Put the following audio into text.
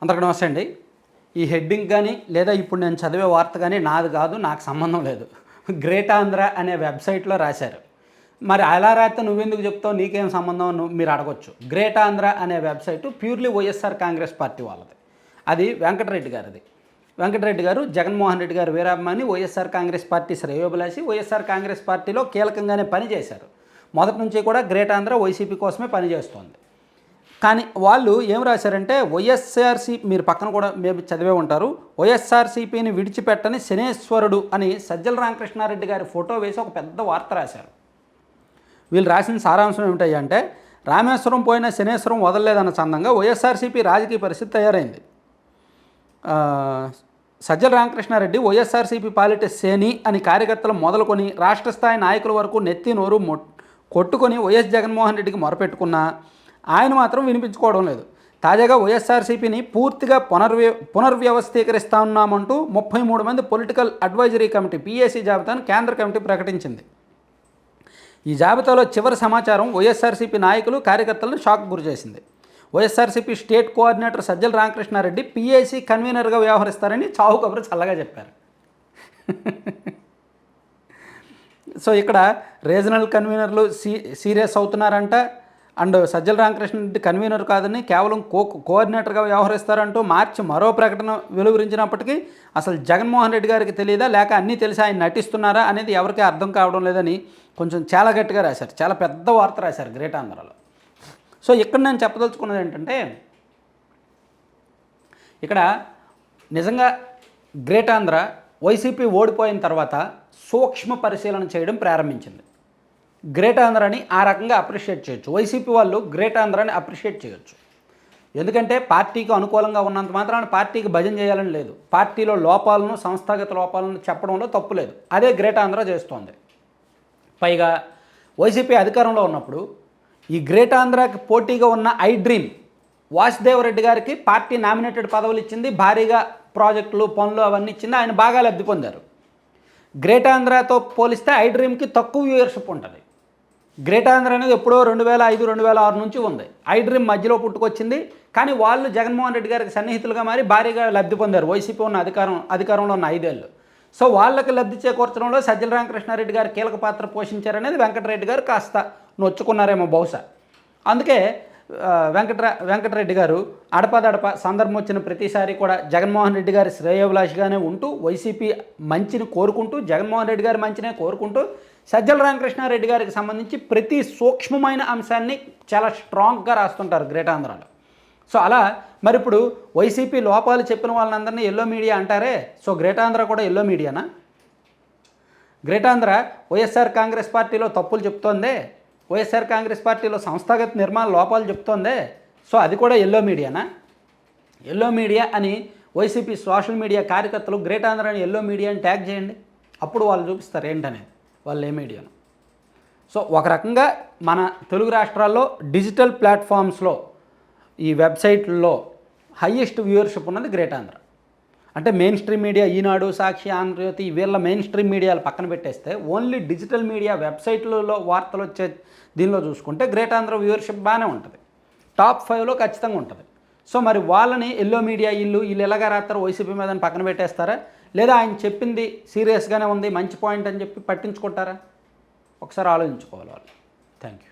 అందరికీ నమస్తే అండి. ఈ హెడ్డింగ్ కానీ లేదా ఇప్పుడు నేను చదివే వార్త కానీ నాది కాదు, నాకు సంబంధం లేదు. గ్రేట్ ఆంధ్ర అనే వెబ్సైట్లో రాశారు. మరి అలా రాస్తే నువ్వెందుకు చెప్తావు, నీకేం సంబంధం మీరు అడగొచ్చు. గ్రేట్ ఆంధ్ర అనే website purely YSR Congress party వాళ్ళది. అది వెంకటరెడ్డి గారిది. వెంకటరెడ్డి గారు జగన్మోహన్ రెడ్డి గారు వీరాభిమాని, వైఎస్ఆర్ కాంగ్రెస్ పార్టీ శ్రేయోభిలాషి, వైఎస్ఆర్ కాంగ్రెస్ పార్టీలో కీలకంగానే పనిచేశారు. మొదటి నుంచి కూడా గ్రేట్ ఆంధ్ర వైసీపీ కోసమే పనిచేస్తోంది. కానీ వాళ్ళు ఏం రాశారంటే, మీరు పక్కన కూడా మేము చదివే ఉంటారు, వైఎస్ఆర్సీపీని విడిచిపెట్టని శనేశ్వరుడు అని సజ్జల రామకృష్ణారెడ్డి గారి ఫోటో వేసి ఒక పెద్ద వార్త రాశారు. వీళ్ళు రాసిన సారాంశం ఏమిటంటే, రామేశ్వరం పోయిన శనేశ్వరం వదలలేదన్న చందంగా వైఎస్ఆర్సీపీ రాజకీయ పరిస్థితి తయారైంది. సజ్జల రామకృష్ణారెడ్డి వైఎస్ఆర్సీపీ పాలిటిక్స్ సేని అని కార్యకర్తలు మొదలుకొని రాష్ట్ర స్థాయి నాయకుల వరకు నెత్తి నోరు కొట్టుకొని వైఎస్ జగన్మోహన్ రెడ్డికి మొరపెట్టుకున్నా ఆయన మాత్రం వినిపించుకోవడం లేదు. తాజాగా వైఎస్ఆర్సీపీని పూర్తిగా పునర్వ్యవస్థీకరిస్తా ఉన్నామంటూ 33 మంది పొలిటికల్ అడ్వైజరీ కమిటీ PAC జాబితాను కేంద్ర కమిటీ ప్రకటించింది. ఈ జాబితాలో చివరి సమాచారం వైఎస్ఆర్సీపీ నాయకులు కార్యకర్తలను షాక్ గురిచేసింది. YSRCP state coordinator Sajjala Ramakrishna Reddy PAC కన్వీనర్గా వ్యవహరిస్తారని చావు కబురు చల్లగా చెప్పారు. సో ఇక్కడ రీజనల్ కన్వీనర్లు సీరియస్ అవుతున్నారంట. అండ్ సజ్జల రామకృష్ణారెడ్డి కన్వీనర్ కాదని కేవలం కోఆర్డినేటర్గా వ్యవహరిస్తారంటూ మార్చి మరో ప్రకటన వెలువరించినప్పటికీ అసలు జగన్మోహన్ రెడ్డి గారికి తెలియదా లేక అన్నీ తెలిసి ఆయన నటిస్తున్నారా అనేది ఎవరికీ అర్థం కావడం లేదని కొంచెం చాలా గట్టిగా రాశారు. చాలా పెద్ద వార్త రాశారు గ్రేట్ ఆంధ్రలో. సో ఇక్కడ నేను చెప్పదలుచుకున్నది ఏంటంటే, ఇక్కడ నిజంగా గ్రేట్ ఆంధ్ర వైసీపీ ఓడిపోయిన తర్వాత సూక్ష్మ పరిశీలన చేయడం ప్రారంభించింది. గ్రేట్ ఆంధ్రాని ఆ రకంగా అప్రిషియేట్ చేయొచ్చు. వైసీపీ వాళ్ళు గ్రేట్ ఆంధ్రాని అప్రిషియేట్ చేయొచ్చు. ఎందుకంటే పార్టీకి అనుకూలంగా ఉన్నంత మాత్రాన పార్టీకి భజన చేయాలని లేదు. పార్టీలో లోపాలను, సంస్థాగత లోపాలను చెప్పడంలో తప్పు లేదు. అదే గ్రేట్ ఆంధ్ర చేస్తోంది. పైగా వైసీపీ అధికారంలో ఉన్నప్పుడు ఈ గ్రేట్ ఆంధ్రాకి పోటీగా ఉన్న ఐ డ్రీమ్ వాసుదేవరెడ్డి గారికి పార్టీ నామినేటెడ్ పదవులు ఇచ్చింది, భారీగా ప్రాజెక్టులు, పనులు అవన్నీ ఇచ్చింది. ఆయన బాగా లబ్ధి పొందారు. గ్రేట్ ఆంధ్రాతో పోలిస్తే ఐ డ్రీమ్కి తక్కువ వ్యూయర్షిప్ ఉంటుంది. గ్రేట్ ఆంధ్ర అనేది ఎప్పుడో 2005, 2006 నుంచి ఉంది. ఐ డ్రీమ్ మధ్యలో పుట్టుకొచ్చింది. కానీ వాళ్ళు జగన్మోహన్ రెడ్డి గారికి సన్నిహితులుగా మారి భారీగా లబ్ధి పొందారు వైసీపీ ఉన్న అధికారంలో ఉన్న 5 ఏళ్ళు. సో వాళ్ళకి లబ్ధి చేకూర్చడంలో సజ్జల రామకృష్ణారెడ్డి గారు కీలక పాత్ర పోషించారనేది వెంకటరెడ్డి గారు కాస్త నొచ్చుకున్నారేమో బహుశా. అందుకే వెంకటరెడ్డి గారు అడపదడప సందర్భం వచ్చిన ప్రతిసారి కూడా జగన్మోహన్ రెడ్డి గారి శ్రేయోభిలాషిగానే ఉంటూ, వైసీపీ మంచిని కోరుకుంటూ, జగన్మోహన్ రెడ్డి గారి మంచినే కోరుకుంటూ, సజ్జల రామకృష్ణారెడ్డి గారికి సంబంధించి ప్రతి సూక్ష్మమైన అంశాన్ని చాలా స్ట్రాంగ్గా రాస్తుంటారు గ్రేట్ ఆంధ్రాలో. సో అలా మరి ఇప్పుడు వైసీపీ లోపాలు చెప్పిన వాళ్ళందరినీ ఎల్లో మీడియా అంటారే. సో గ్రేట్ ఆంధ్ర కూడా ఎల్లో మీడియానా? గ్రేట్ ఆంధ్ర వైఎస్ఆర్ కాంగ్రెస్ పార్టీలో తప్పులు చెప్తోందే, వైఎస్ఆర్ కాంగ్రెస్ పార్టీలో సంస్థాగత నిర్మాణ లోపాలు చెప్తోందే. సో అది కూడా ఎల్లో మీడియానా? ఎల్లో మీడియా అని వైసీపీ సోషల్ మీడియా కార్యకర్తలు గ్రేట్ ఆంధ్రాని ఎల్లో మీడియా అని ట్యాగ్ చేయండి. అప్పుడు వాళ్ళు చూపిస్తారు ఏంటనేది, వాళ్ళు ఏ మీడియాను. సో ఒక రకంగా మన తెలుగు రాష్ట్రాల్లో డిజిటల్ ప్లాట్ఫామ్స్లో ఈ వెబ్సైట్లలో హయ్యెస్ట్ వ్యూవర్షిప్ ఉన్నది గ్రేట్ ఆంధ్ర. అంటే మెయిన్ స్ట్రీమ్ మీడియా ఈనాడు, సాక్షి, ఆంధ్రజ్యోతి వీళ్ళ మెయిన్ స్ట్రీమ్ మీడియాలు పక్కన పెట్టేస్తే ఓన్లీ డిజిటల్ మీడియా వెబ్సైట్లలో వార్తలు వచ్చే దీనిలో చూసుకుంటే గ్రేట్ ఆంధ్ర వ్యూవర్షిప్ బాగానే ఉంటుంది. టాప్ 5లో ఖచ్చితంగా ఉంటుంది. సో మరి వాళ్ళని ఎల్లో మీడియా వీళ్ళు ఎలాగా రాస్తారు, వైసీపీ మీద పక్కన పెట్టేస్తారా, లేదా ఆయన చెప్పింది సీరియస్గానే ఉంది, మంచి పాయింట్ అని చెప్పి పట్టించుకుంటారా? ఒకసారి ఆలోచించుకోవాలి వాళ్ళు. Thank you.